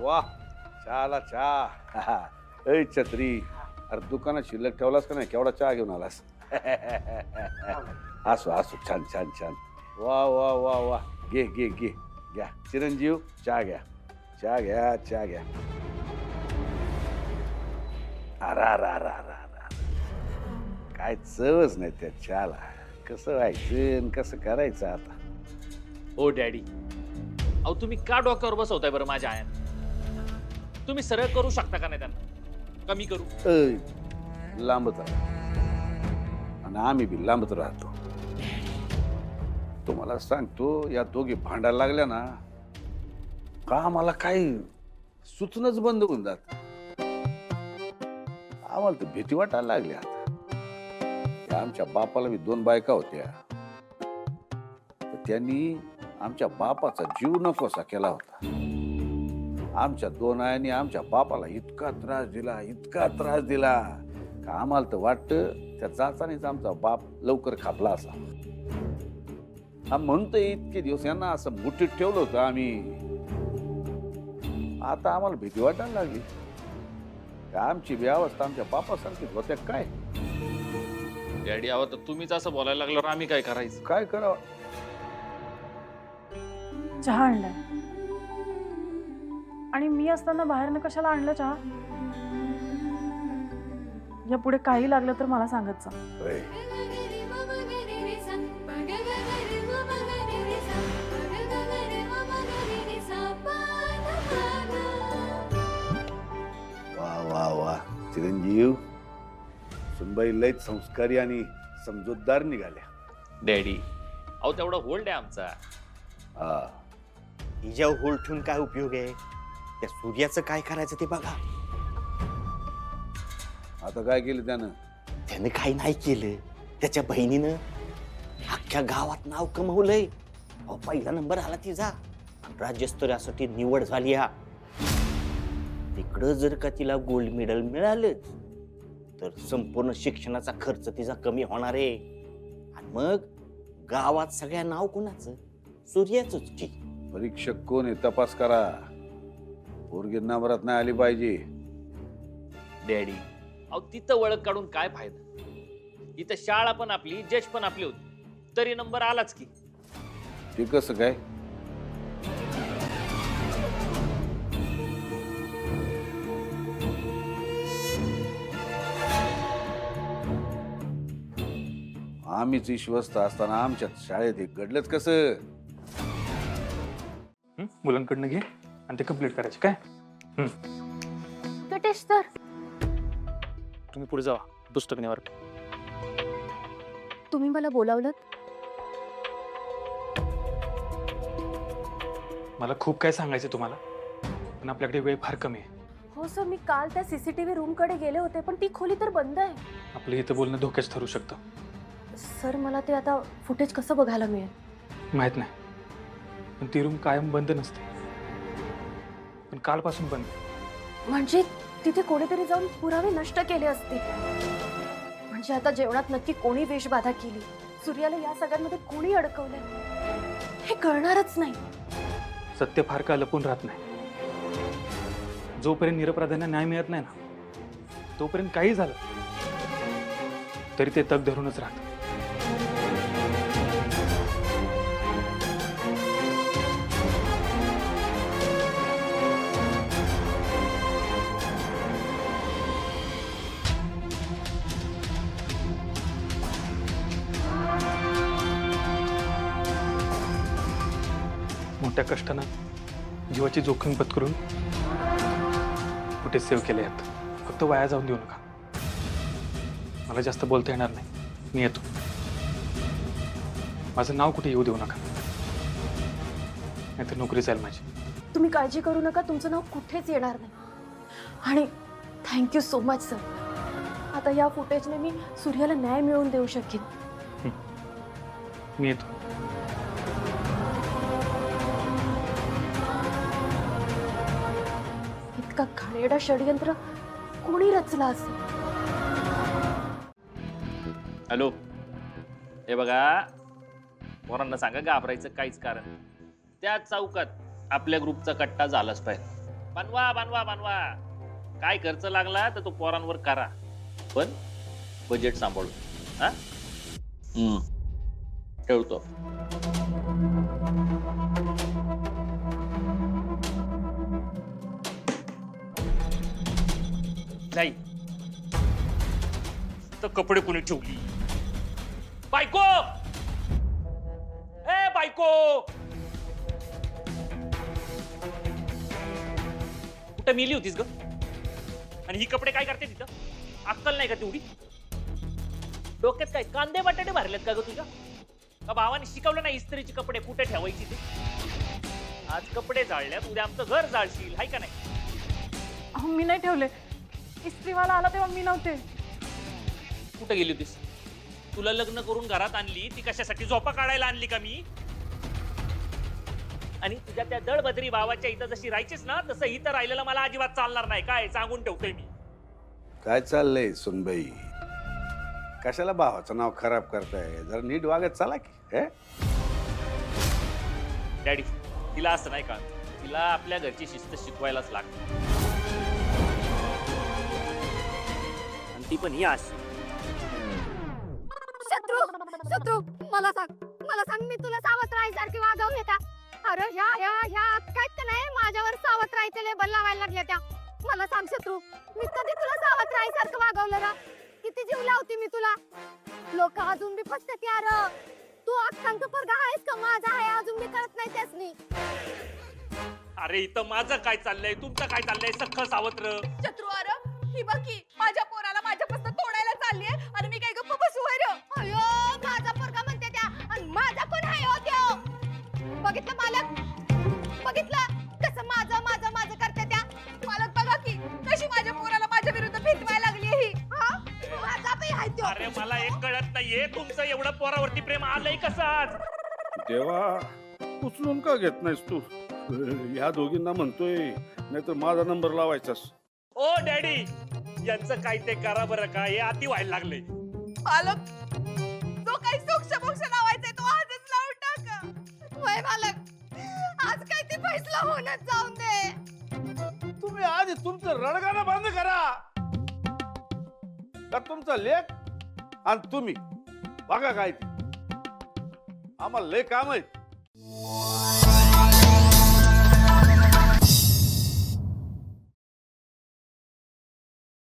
वा चहाला चहा ऐ छत्री अरे दुकानात शिल्लक ठेवलास का नाही केवढा चहा घेऊन आलास असो असो छान छान छान वा वा वा वा घे घे घे घ्या चिरंजीव चहा घ्या चहा घ्या चहा घ्या अरा रा रा रा रा काय चवच नाही त्या चहाला कसं व्हायचं कसं करायचं आता हो डॅडी अहो तुम्ही का डोक्यावर बसवताय बरं माझ्या आयान तुम्ही सरळ करू शकता का नाही त्यांना कमी करू लांबच राहतो आणि आम्ही बी लांबच राहतो तुम्हाला सांगतो या दोघी भांडायला लागल्या ना का आम्हाला काही सुचणच बंद होऊन जात आम्हाला तर भीती वाटायला लागली आता आमच्या बापाला बी 2 बायका होत्या त्यांनी आमच्या बापाचा जीव नकोसा केला होता आमच्या 2 आयांनी आमच्या बापाला इतका त्रास दिला का आम्हाला तर वाटतं त्या जाचानेच आमचा बाप लवकर खापला असा म्हणतो इतके दिवस यांना असं मुठीत ठेवलं होतं आम्ही आता आम्हाला भीती वाटायला लागली आमची व्यवस्था आमच्या बापासारखीच होत्या काय डॅडी अहो तर तुम्हीच असं बोलायला लागल्यावर आम्ही काय करायचं काय करावं चहा आणलाय आणि मी असताना बाहेरनं कशाला आणलं चहा या पुढे काही लागलं तर मला सांगत जा होय. वा वा वा चिरंजीव सुनबाई लयच संस्कारी आणि समजूतदार निघाल्या डॅडी अहो तेवढा होल्ड आहे आमचा हा हिच्यावर होल ठेवून काय उपयोग आहे त्या सूर्याचं काय करायचं ते बघा आता काय केलं त्यानं त्यानं काही नाही केलं त्याच्या बहिणीनं अख्ख्या गावात नाव कमवलंय अहो पहिला नंबर आला तिचा आणि राज्यस्तरासाठी निवड झाली हा तिकडं जर का तिला गोल्ड मेडल मिळालं तर संपूर्ण शिक्षणाचा खर्च तिचा कमी होणार आहे आणि मग गावात सगळ्या नाव कोणाचं सूर्याचंच की परीक्षक कोण आहे तपास करा पोरगी नंबरात नाही आली पाहिजे डॅडी अहो तिथं ओळख काढून काय फायदा इथं शाळा पण आपली जज पण आपली होती तरी नंबर आलाच की ते कसं काय आम्हीच विश्वस्त असताना आमच्या शाळेत हे घडलंच कसं मुलांकडनं घे आणि ते कम्प्लीट करायचे काय गटेश सर तुम्ही पुढे जावा पुस्तक नेवर तुम्ही मला बोलावलं मला खूप काय सांगायचं तुम्हाला पण आपल्याकडे वेळ फार कमी आहे हो सर मी काल त्या सीसीटीव्ही रूम कडे गेले होते पण ती खोली तर बंद आहे आपलं इथं बोलणं धोक्याच ठरू शकतं सर मला ते आता फुटेज कसं बघायला मिळेल माहित नाही पण ती रूम कायम बंद नसते पण कालपासून बंद आहे. म्हणजे तिथे कोणीतरी जाऊन पुरावे नष्ट केले असतील म्हणजे आता जेवणात नक्की कोणी विषबाधा केली सूर्याला या सगळ्यांमध्ये कोणी अडकवलं हे कळणारच नाही सत्य फार काळ लपून राहत नाही जोपर्यंत निरपराध्यांना न्याय मिळत नाही ना तोपर्यंत काही झालं तरी ते तग धरूनच राहत मोठ्या कष्टानं जीवाची जोखीम पत्करून कुठे सेव्ह केले आहेत फक्त वाया जाऊन देऊ नका मला जास्त बोलता येणार नाही मी येतो माझं नाव कुठे येऊ देऊ नका नाहीतर नोकरी जाईल माझी तुम्ही काळजी करू नका तुमचं नाव कुठेच येणार नाही आणि थँक्यू सो मच सर आता या फुटेजने मी सूर्याला न्याय मिळवून देऊ शकेन मी येतो इतका घाणेरडा षडयंत्र कोणी रचला असेल हॅलो हे बघा पोरांना सांगा घाबरायचं काहीच कारण त्या चौकात आपल्या ग्रुपचा कट्टा झालाच पाहिजे बनवा बनवा बनवा. काय खर्च लागला तर तो पोरांवर करा, पण बजेट सांभाळून. हा ठेवतो. नाही तर कपडे कुणी ठेवली? बायको, ए बायको, कुठं मिली होतीस ग? आणि ही कपडे काय करते तिथं? अक्कल नाही का तेवढी? डोक्यात काय कांदे बटाटे भरलेत का ग तुझ्या? का भावाने शिकवलं नाही इस्त्रीचे कपडे कुठे ठेवायची ते? आज कपडे जाळल्यात, उद्या आमचं घर जाळशील, हाय का नाही? अहो मी नाही ठेवले. इस्त्रीवाला आला तेव्हा मी नव्हते. कुठे गेली होतीस? तुला लग्न करून घरात आणली ती कशासाठी? झोपा काढायला आणली का मी? आणि तुझ्या त्या दळबद्री भावाच्या इथं जशी राहायचीस ना, तसं इथं राहिलेलं मला अजिबात चालणार नाही. काय सांगून ठेवतोय मी. काय चाललंय सुनबाई? कशाला भावाचं नाव खराब करताय? जरा नीट वागत चला की. हे डॅडी, तिला असं नाही का, तिला आपल्या घरची शिस्त शिकवायलाच लागते. आणि ती पण ही अशी. शत्रू मला सांग मी तुला सावत्र आईसारखी वागवले का? अरे ह्या काय नाही माझ्यावर सावत्र आईचे लेबल लावायला लागल्या त्या. मला सांग शत्रू, मी कधी तुला सावत्र आईसारखं वागवलं ना? किती जीव लावते मी तुला. लोक अजून बी फसतात यार. तू अख्खांचं पोरगा आहेस का माझा आहे अजून बी कळत नाही त्यासनी. अरे इथं माझं काय चाललंय, तुमचं काय चाललंय? सख्ख सावत्र. शत्रू अरे ही बघी माझ्या पोराला माझ्यापासून तोडायला चाललीये आणि मी काय गप्प बसू होय रे? अयो माझा पोरगा म्हणते त्या आणि माझा कोण आहे हो त्यो? बघितलं मालक, बघितलं कसं माझं माझं माझं करते त्या. मालक बघा की कशी माझ्या पोराला माझ्या विरुद्ध भिजवायला लागली ही. हा माझा बी आहे त्यो. अरे मला एक कळत नाहीये, तुमचं एवढं पोरावरती प्रेम आलंय कसं आज? देवा, उचलून का घेत नाहीस तू? ह्या दोघींना म्हणतोय, नाहीतर माझा नंबर लावायचास. ओ डॅडी, यांचं काय ते करा बरं का, हे अति व्हायला लागले. मालक जो काही सोक्ष मोक्ष लावायचंय तो आजच लावून टाका. वय मालक आज काय ते फैसला होणच जाऊन दे. तुम्ही आधी तुमचं रणगाणं बंद करा. का तुमचा लेख आणि तुम्ही बघा काय ते. आम्हाला लय काम आहे.